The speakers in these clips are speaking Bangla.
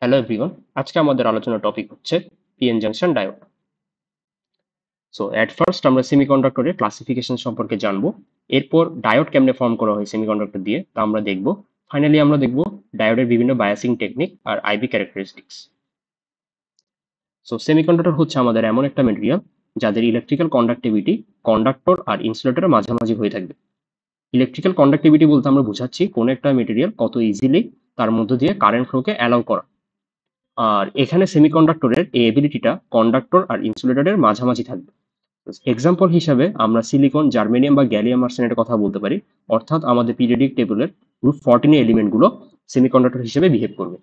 হ্যালো এভরিওয়ান, আজকে আমাদের আলোচনার টপিক হচ্ছে PN junction diode. So at first আমরা সেমিকন্ডাক্টরের ক্লাসিফিকেশন সম্পর্কে জানবো। এরপর ডায়োড কেমনে ফর্ম করা হয় সেমিকন্ডাক্টর দিয়ে তা আমরা দেখব। ফাইনালি আমরা দেখব ডায়োডের বিভিন্ন বায়াসিং টেকনিক আর আইবি ক্যারেক্টারিস্টিক্স। সো সেমিকন্ডাক্টর হচ্ছে আমাদের এমন একটা মেটেরিয়াল যাদের ইলেকট্রিক্যাল কন্ডাক্টিভিটি কন্ডাক্টর আর ইনসুলেটরের মাঝামাঝি হয়ে থাকবে। ইলেকট্রিক্যাল কন্ডাক্টিভিটি বলতে আমরা বোঝাচ্ছি কোন একটা মেটেরিয়াল কত ইজিলি তার মধ্য দিয়ে কারেন্ট ফ্লোকে অ্যালাউ করা। আর এখানে সেমিকন্ডাক্টরের এই এবিলিটিটা কন্ডাক্টর আর ইনসুলেটরের মাঝামাঝি থাকবে। এক্সাম্পল হিসাবে আমরা সিলিকন, জার্মেনিয়াম বা গ্যালিয়াম আর্সেনাইডের কথা বলতে পারি। অর্থাৎ আমাদের পিরিয়ডিক টেবিলের গ্রুপ 14 এলিমেন্টগুলো সেমিকন্ডাক্টর হিসেবে বিহেভ করবে।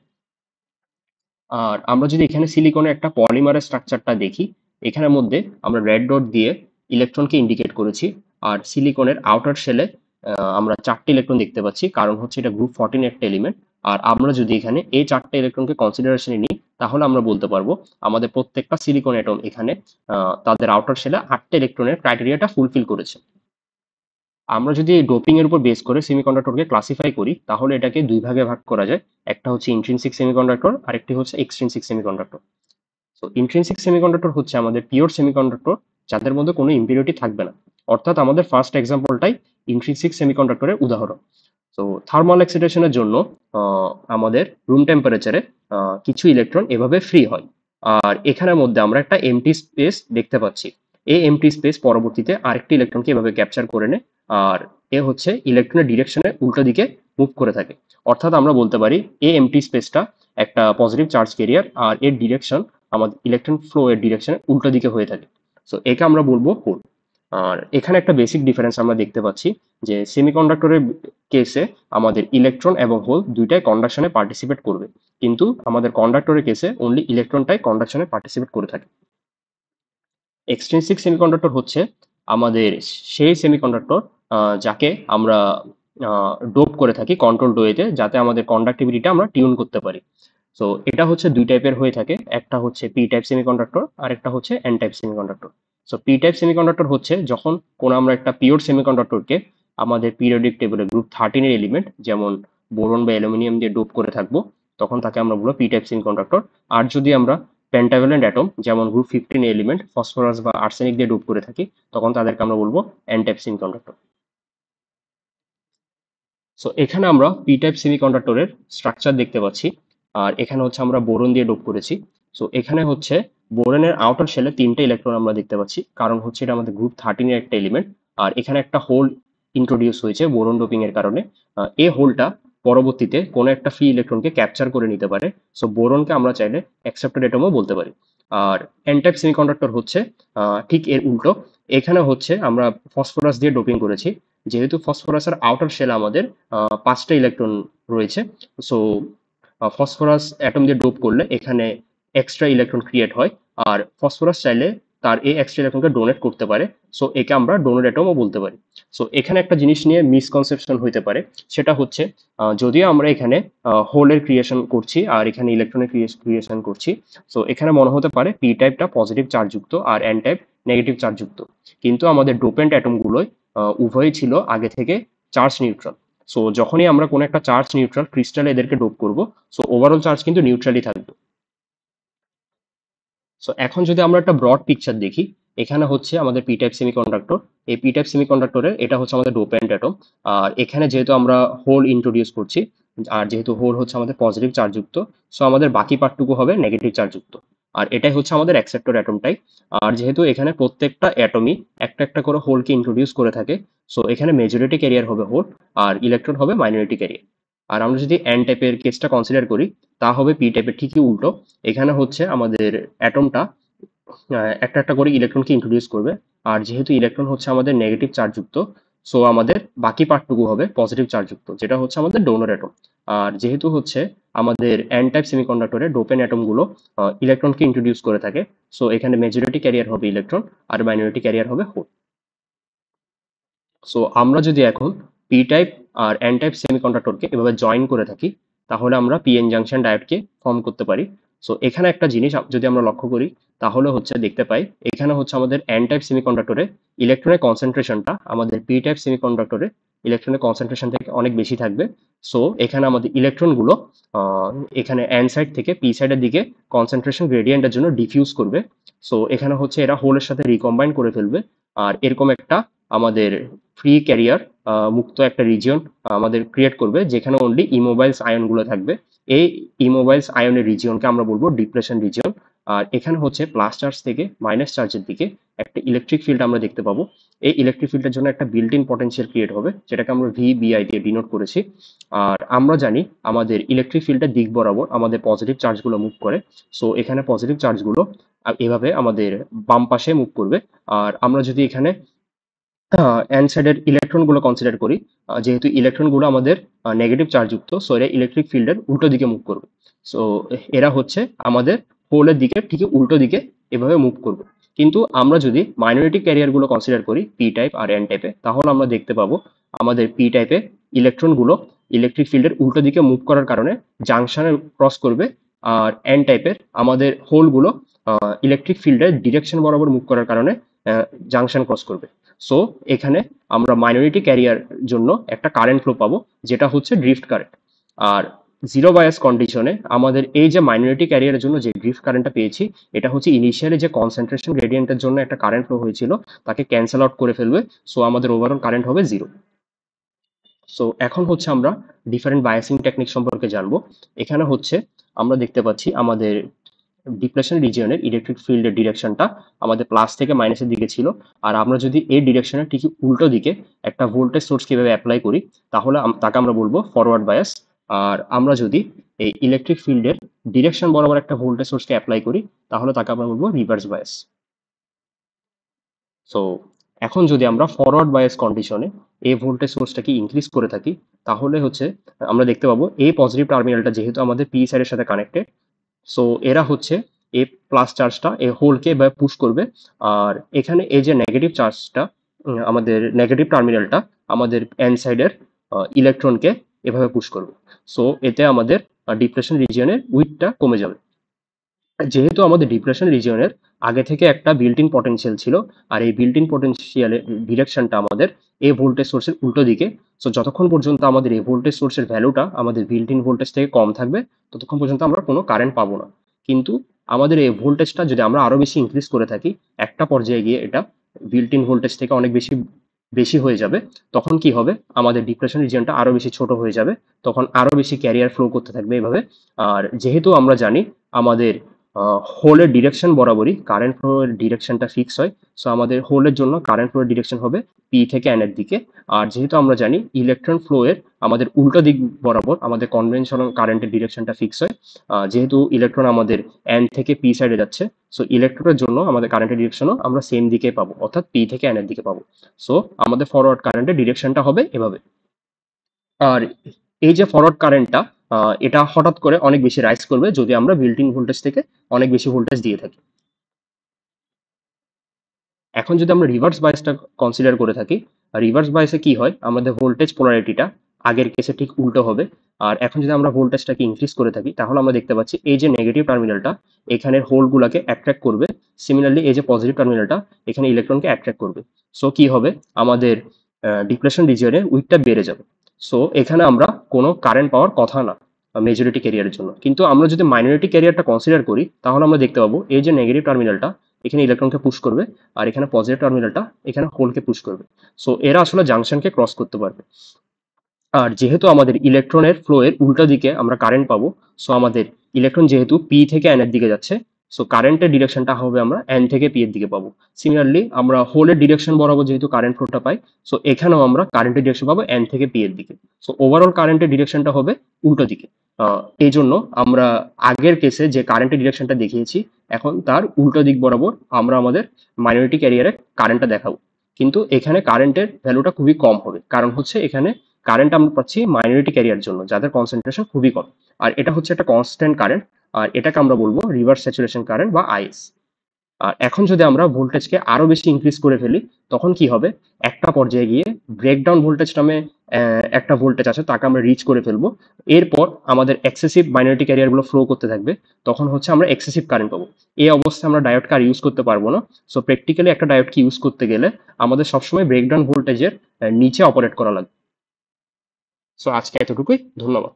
আর আমরা যদি এখানে সিলিকনের একটা পলিমারের স্ট্রাকচারটা দেখি, এখানের মধ্যে আমরা রেড ডট দিয়ে ইলেকট্রনকে ইন্ডিকেট করেছি। আর সিলিকনের আউটার শেলে আমরা 4টে ইলেকট্রন দেখতে পাচ্ছি, কারণ হচ্ছে এটা গ্রুপ 14 একটা এলিমেন্ট। আর আমরা যদি এখানে এই 4টে ইলেকট্রনকে কনসিডারেশনে নিই, তাহলে আমরা বলতে পারবো আমাদের প্রত্যেকটা সিলিকন অ্যাটম এখানে তাদের আউটার শেলে 8টে ইলেকট্রনের ক্রাইটেরিয়াটা ফুলফিল করেছে। আমরা যদি ডোপিং এর উপর বেস করে সেমিকন্ডাক্টরকে ক্লাসিফাই করি, তাহলে এটাকে দুই ভাগে ভাগ করা যায়। একটা হচ্ছে ইন্ট্রিনসিক সেমিকন্ডাক্টর, আরেকটি হচ্ছে extrinsic semiconductor. So intrinsic semiconductor হচ্ছে আমাদের পিওর সেমিকন্ডাক্টর, যাদের মধ্যে কোনো ইম্পিউরিটি থাকবে না। অর্থাৎ আমাদের ফার্স্ট এক্সাম্পলটাই ইন্ট্রিনসিক সেমিকন্ডাক্টরের উদাহরণ। তো থার্মাল এক্সাইটেশনের জন্য আমাদের রুম টেম্পারেচারে কিছু ইলেকট্রন এভাবে ফ্রি হয়। আর এখানের মধ্যে আমরা একটা এমটি স্পেস দেখতে পাচ্ছি। এই এমটি স্পেস পরবর্তীতে আরেকটি ইলেকট্রনকে এভাবে ক্যাপচার করে নেয়। আর এ হচ্ছে ইলেকট্রনের ডিরেকশনে উল্টো দিকে মুভ করে থাকে। অর্থাৎ আমরা বলতে পারি এই এমটি স্পেসটা একটা পজিটিভ চার্জ ক্যারিয়ার, আর এর ডিরেকশন আমাদের ইলেকট্রন ফ্লো এর ডিরেকশনে উল্টো দিকে হয়ে থাকে। সো একে আমরা বলবো হোল। আর এখানে একটা বেসিক ডিফারেন্স আমরা দেখতে পাচ্ছি যে সেমিকন্ডাক্টরের কেসে আমাদের ইলেকট্রন এবং হোল দুইটাই কন্ডাকশনে পার্টিসিপেট করবে, কিন্তু আমাদের কন্ডাক্টরের কেসে অনলি ইলেকট্রনটাই কন্ডাকশনে পার্টিসিপেট করে থাকে। এক্সট্রিনসিক সেমিকন্ডাক্টর হচ্ছে আমাদের সেই সেমিকন্ডাক্টর যাকে আমরা ডোপ করে থাকি কন্ট্রোল ওয়েতে, যাতে আমাদের কন্ডাক্টিভিটিটা আমরা টিউন করতে পারি। সো এটা হচ্ছে দুই টাইপের হয়ে থাকে, একটা হচ্ছে পি টাইপ সেমিকন্ডাক্টর আর একটা হচ্ছে N type semiconductor. So P type semiconductor হচ্ছে যখন কোনো আমরা একটা পিওর সেমিকন্ডাক্টরকে আমাদের পিরিয়ডিক টেবিলের গ্রুপ 13 এর এলিমেন্ট যেমন বোরন বা অ্যালুমিনিয়াম দিয়ে ডোপ করে থাকবো, তখন তাকে আমরা বলবো পি টাইপ সেমিকন্ডাক্টর। আর যদি আমরা পেন্টাভ্যালেন্ট অ্যাটম যেমন গ্রুপ 15 এলিমেন্ট ফসফরাস বা আর্সেনিক দিয়ে ডোপ করে থাকি, তখন তাদেরকে আমরা বলবো এন টাইপ সেমিকন্ডাক্টর। সো এখানে আমরা পি টাইপ সেমিকন্ডাক্টরের স্ট্রাকচার দেখতে পাচ্ছি। আর এখানে হচ্ছে আমরা বোরন দিয়ে ডোপ করেছি। সো এখানে হচ্ছে বোরনের আউটার শেলে 3টে ইলেকট্রন আমরা দেখতে পাচ্ছি, কারণ হচ্ছে এটা আমাদের গ্রুপ 13 এর একটা এলিমেন্ট। আর এখানে একটা হোল ইন্ট্রোডিউস হয়েছে বোরন ডোপিং এর কারণে। এই হোলটা পরবর্তীতে কোনো একটা ফ্রি ইলেকট্রনকে ক্যাপচার করে নিতে পারে। সো বোরনকে আমরা চাইলে অ্যাকসেপ্টেড অ্যাটমও বলতে পারি। আর এন টাইপ সেমিকন্ডাক্টর হচ্ছে ঠিক এর উল্টো। এখানে হচ্ছে আমরা ফসফরাস দিয়ে ডোপিং করেছি। যেহেতু ফসফরাসের আউটার শেল আমাদের 5টা ইলেকট্রন রয়েছে, সো ফসফরাস অ্যাটম দিয়ে ডোপ করলে এখানে এক্সট্রা ইলেকট্রন ক্রিয়েট হয়। আর ফসফরাস চাইলে তার এই এক্সট্রা ইলেকট্রনকে ডোনেট করতে পারে। সো একে আমরা ডোনেট অ্যাটমও বলতে পারি। সো এখানে একটা জিনিস নিয়ে মিসকনসেপশন হইতে পারে, সেটা হচ্ছে যদিও আমরা এখানে হোলের ক্রিয়েশন করছি আর এখানে ইলেকট্রনের ক্রিয়েশন করছি, সো এখানে মনে হতে পারে পি টাইপটা পজিটিভ চার্জযুক্ত আর এন টাইপ নেগেটিভ চার্জযুক্ত। কিন্তু আমাদের ডোপেন্ট অ্যাটমগুলোয় উভয়ই ছিল আগে থেকে চার্জ নিউট্রাল। সো যখনই আমরা কোনো একটা চার্জ নিউট্রাল ক্রিস্টালে এদেরকে ডোপ করব, সো ওভারঅল চার্জ কিন্তু নিউট্রালই থাকবে। সো এখন যদি আমরা একটা ব্রড পিকচার দেখি, এখানে হচ্ছে আমাদের পি টাইপ সেমিকন্ডাক্টর। এই পি টাইপ সেমিকন্ডাক্টরের এটা হচ্ছে আমাদের ডোপেন্ট অ্যাটম। আর এখানে যেহেতু আমরা হোল ইন্ট্রোডিউস করছি, আর যেহেতু হোল হচ্ছে আমাদের পজিটিভ চার্জযুক্ত, সো আমাদের বাকি পার্টটুকু হবে নেগেটিভ চার্জযুক্ত। আর এটাই হচ্ছে আমাদের অ্যাকসেপ্টর অ্যাটমটাই। আর যেহেতু এখানে প্রত্যেকটা অ্যাটমই একটা একটা করে হোলকে ইন্ট্রোডিউস করে থাকে, সো এখানে মেজরিটি ক্যারিয়ার হবে হোল আর ইলেকট্রন হবে মাইনরিটি ক্যারিয়ার। আর আমরা যদি এন টাইপের কেসটা কনসিডার করি, তা হবে পি টাইপের ঠিকই উল্টো। এখানে হচ্ছে আমাদের অ্যাটমটা একটা একটা করে ইলেকট্রনকে ইন্ট্রোডিউস করবে। আর যেহেতু ইলেকট্রন হচ্ছে আমাদের নেগেটিভ চার্জযুক্ত, সো আমাদের বাকি পার্টটুকু হবে পজিটিভ চার্জযুক্ত, যেটা হচ্ছে আমাদের ডোনর অ্যাটম। আর যেহেতু হচ্ছে আমাদের এন টাইপ সেমিকন্ডাক্টরে ডোপেন অ্যাটমগুলো ইলেকট্রনকে ইন্ট্রোডিউস করে থাকে, সো এখানে মেজরিটি ক্যারিয়ার হবে ইলেকট্রন আর মাইনরিটি ক্যারিয়ার হবে হোল। সো আমরা যদি এখন পি টাইপ আর এন টাইপ সেমিকন্ডাক্টরকে এভাবে জয়েন করে থাকি, তাহলে আমরা পিএন জাংশন ডায়োডকে ফর্ম করতে পারি। সো এখানে একটা জিনিস যদি আমরা লক্ষ্য করি, তাহলে হচ্ছে দেখতে পাই এখানে হচ্ছে আমাদের এন টাইপ সেমিকন্ডাক্টরে ইলেকট্রনের কনসেন্ট্রেশনটা আমাদের পি টাইপ সেমিকন্ডাক্টরে ইলেকট্রনের কনসেন্ট্রেশন থেকে অনেক বেশি থাকবে। সো এখানে আমাদের ইলেকট্রনগুলো এখানে এন সাইড থেকে পি সাইডের দিকে কনসেন্ট্রেশন গ্রেডিয়েন্টের জন্য ডিফিউজ করবে। সো এখানে হচ্ছে এরা হোলের সাথে রিকম্বাইন করে ফেলবে, আর এরকম একটা আমাদের ফ্রি ক্যারিয়ার মুক্ত একটা রিজিয়ন আমাদের ক্রিয়েট করবে, যেখানে অনলি ইমোবাইলস আয়নগুলো থাকবে। এই ইমোবাইলস আয়নের রিজিয়নকে আমরা বলবো ডিপ্রেশন রিজিয়ন। আর এখানে হচ্ছে প্লাস চার্জ থেকে মাইনাস চার্জের দিকে একটা ইলেকট্রিক ফিল্ড আমরা দেখতে পাবো। এই ইলেকট্রিক ফিল্ডের জন্য একটা বিল্ট ইন পটেনশিয়াল ক্রিয়েট হবে, যেটাকে আমরা ভিবিআই দিয়ে ডিনোট করেছি। আর আমরা জানি আমাদের ইলেকট্রিক ফিল্ডের দিক বরাবর আমাদের পজিটিভ চার্জগুলো মুভ করে। সো এখানে পজিটিভ চার্জগুলো এভাবে আমাদের বাম পাশে মুভ করবে। আর আমরা যদি এখানে এন সাইডের ইলেকট্রনগুলো কনসিডার করি, যেহেতু ইলেকট্রনগুলো আমাদের নেগেটিভ চার্জযুক্ত, সো এরা ইলেকট্রিক ফিল্ডের উল্টো দিকে মুভ করবে। সো এরা হচ্ছে আমাদের পোলের দিকে ঠিক উল্টো দিকে এভাবে মুভ করবে। কিন্তু আমরা যদি মাইনরিটি ক্যারিয়ারগুলো কনসিডার করি পি টাইপ আর এন টাইপে, তাহলে আমরা দেখতে পাবো আমাদের পি টাইপে ইলেকট্রনগুলো ইলেকট্রিক ফিল্ডের উল্টো দিকে মুভ করার কারণে জাংশনে ক্রস করবে। আর এন টাইপের আমাদের হোলগুলো ইলেকট্রিক ফিল্ডের ডিরেকশন বরাবর মুভ করার কারণে জাংশন ক্রস করবে। সো এখানে আমরা মাইনরিটি ক্যারিয়ার জন্য একটা কারেন্ট ফ্লো পাবো, যেটা হচ্ছে ড্রিফট কারেন্ট। আর জিরো বায়াস কন্ডিশনে আমাদের এই যে মাইনরিটি ক্যারিয়ারের জন্য যে ড্রিফট কারেন্টটা পেয়েছি, এটা হচ্ছে ইনিশিয়ালি যে কনসেন্ট্রেশন গ্রেডিয়েন্টের জন্য একটা কারেন্ট ফ্লো হয়েছিল তাকে ক্যান্সেল আউট করে ফেলবে। সো আমাদের ওভারঅল কারেন্ট হবে জিরো। সো এখন হচ্ছে আমরা ডিফারেন্ট বায়াসিং টেকনিক সম্পর্কে জানবো। এখানে হচ্ছে আমরা দেখতে পাচ্ছি আমাদের ডিপ্রেশন রিজিয়নের ইলেকট্রিক ফিল্ডের ডিরেকশনটা আমাদের প্লাস থেকে মাইনাসের দিকে ছিল। আর আমরা যদি এই ডিরেকশনের ঠিক উল্টো দিকে একটা ভোল্টেজ সোর্স কিভাবে অ্যাপ্লাই করি, তাহলে তাকে আমরা বলবো ফরওয়ার্ড বায়াস। আর আমরা যদি এই ইলেকট্রিক ফিল্ডের ডিরেকশন বরাবর একটা ভোল্টেজ সোর্সকে অ্যাপ্লাই করি, তাহলে তাকে আমরা বলবো রিভার্স বায়াস। সো এখন যদি আমরা ফরওয়ার্ড বায়াস কন্ডিশনে এই ভোল্টেজ সোর্সটাকে ইনক্রিজ করে থাকি, তাহলে হচ্ছে আমরা দেখতে পাবো এই পজিটিভ টার্মিনালটা যেহেতু আমাদের পি সাইডের সাথে কানেক্টেড, সো এরা হচ্ছে এ প্লাস চার্জটা এই হোলকে এভাবে পুশ করবে। আর এখানে এই যে নেগেটিভ চার্জটা আমাদের নেগেটিভ টার্মিনালটা আমাদের এন সাইডের ইলেকট্রনকে এভাবে পুশ করবে। সো এতে আমাদের ডিপ্রেশন রিজিয়নের উইথটা কমে যাবে। যেহেতু আমাদের ডিপ্রেশন রিজিয়নের আগে থেকে একটা বিল্ট ইন পটেনশিয়াল ছিল, আর এই বিল্ট ইন পটেনশিয়ালের ডিরেকশনটা আমাদের এই ভোল্টেজ সোর্সের উল্টো দিকে। সো যতক্ষণ পর্যন্ত আমাদের এই ভোল্টেজ সোর্সের ভ্যালুটা আমাদের বিল্ট ইন ভোল্টেজ থেকে কম থাকবে, ততক্ষণ পর্যন্ত আমরা কোনো কারেন্ট পাবো না। কিন্তু আমাদের এই ভোল্টেজটা যদি আমরা আরো বেশি ইনক্রিজ করে থাকি, একটা পর্যায়ে গিয়ে এটা বিল্ট ইন ভোল্টেজ থেকে অনেক বেশি বেশি হয়ে যাবে। তখন কি হবে, আমাদের ডিপ্রেশন রিজিয়নটা আরো বেশি ছোট হয়ে যাবে, তখন আরো বেশি ক্যারিয়ার ফ্লো করতে থাকবে এভাবে। আর যেহেতু আমরা জানি আমাদের হোলের ডিরেকশন বরাবরই কারেন্ট ফ্লো এর ডিরেকশনটা ফিক্স হয়। সো আমাদের হোলের জন্য কারেন্ট ফ্লো এর ডিরেকশন হবে পি থেকে এন এর দিকে। আর যেহেতু আমরা জানি ইলেকট্রন ফ্লো এর আমাদের উল্টো দিক বরাবর আমাদের কনভেনশনাল কারেন্টের ডিরেকশনটা ফিক্স হয়। যেহেতু ইলেকট্রন আমাদের এন থেকে পি সাইডে যাচ্ছে, সো ইলেকট্রনের জন্য আমাদের কারেন্টের ডিরেকশনও আমরা সেম দিকে পাবো, অর্থাৎ পি থেকে এন এর দিকে পাবো। সো আমাদের ফরওয়ার্ড কারেন্টের ডিরেকশনটা হবে এভাবে। আর এই যে ফরওয়ার্ড কারেন্টটা এটা হঠাৎ করে অনেক বেশি রাইজ করবে যদি আমরা বিল্ট ইন ভোল্টেজ থেকে অনেক বেশি ভোল্টেজ দিয়ে থাকি। এখন যদি আমরা রিভার্স বায়াসটা কনসিডার করে থাকি, রিভার্স বায়াসে কি হয়, আমাদের ভোল্টেজ পোলারিটিটা আগের কেসে ঠিক উল্টো হবে। আর এখন যদি আমরা ভোল্টেজটাকে ইনক্রিজ করে থাকি, তাহলে আমরা দেখতে পাচ্ছি এই যে নেগেটিভ টার্মিনালটা এখানের হোলগুলোকে অ্যাট্রাক্ট করবে। সিমিলারলি এই যে পজিটিভ টার্মিনালটা এখানে ইলেকট্রনকে অ্যাট্রাক্ট করবে। সো কি হবে, আমাদের ডিপ্রেশন রিজিয়নে উইথটা বেড়ে যাবে। সো এখানে আমরা কোনো কারেন্ট পাওয়ার কথা না মেজরিটি ক্যারিয়ারের জন্য। কিন্তু আমরা যদি মাইনরিটি ক্যারিয়ারটা কনসিডার করি, তাহলে আমরা দেখতে পাবো এই যে নেগেটিভ টার্মিনালটা এখানে ইলেকট্রনকে পুশ করবে, আর এখানে পজিটিভ টার্মিনালটা এখানে হোলকে পুশ করবে। সো এরা আসলে জাংশনকে ক্রস করতে পারবে। আর যেহেতু আমাদের ইলেকট্রনের ফ্লো এর উল্টো দিকে আমরা কারেন্ট পাবো, সো আমাদের ইলেকট্রন যেহেতু পি থেকে এন এর দিকে যাচ্ছে, সো কারেন্টের ডিরেকশনটা হবে আমরা এন থেকে পি এর দিকে পাবো। সিমিলারলি আমরা হোলের ডিরেকশন বরাবর যেহেতু কারেন্ট ফ্লোটা পাই, সো এখানেও আমরা কারেন্টের ডিরেকশন পাবো এন থেকে পি এর দিকে। সো ওভারঅল কারেন্টের ডিরেকশনটা হবে উল্টো দিকে। এই জন্য আমরা আগের কেসে যে কারেন্টের ডিরেকশনটা দেখিয়েছি, এখন তার উল্টো দিক বরাবর আমরা আমাদের মাইনরিটি ক্যারিয়ারে কারেন্টটা দেখাবো। কিন্তু এখানে কারেন্টের ভ্যালুটা খুবই কম হবে, কারণ হচ্ছে এখানে কারেন্ট আমরা পাচ্ছি মাইনরিটি ক্যারিয়ার জন্য যাদের কনসেন্ট্রেশন খুবই কম। আর এটা হচ্ছে একটা কনস্ট্যান্ট কারেন্ট, আর এটাকে আমরা বলবো রিভার্স স্যাচুরেশন কারেন্ট বা আইএস। আর এখন যদি আমরা ভোল্টেজকে আরো বেশি ইনক্রিজ করে ফেলি, তখন কি হবে, একটা পর্যায়ে গিয়ে ব্রেকডাউন ভোল্টেজ নামে একটা ভোল্টেজ আছে, তাকে আমরা রিচ করে ফেলবো। এরপর আমাদের এক্সেসিভ মাইনরিটি ক্যারিয়ার গুলো ফ্লো করতে থাকবে, তখন হচ্ছে আমরা এক্সেসিভ কারেন্ট পাবো। এই অবস্থায় আমরা ডায়োডকে আর ইউজ করতে পারবো না। সো প্র্যাকটিক্যালি একটা ডায়োডকে ইউজ করতে গেলে আমাদের সবসময় ব্রেকডাউন ভোল্টেজের নিচে অপারেট করা লাগবে। সো আজকে এতটুকুই। ধন্যবাদ।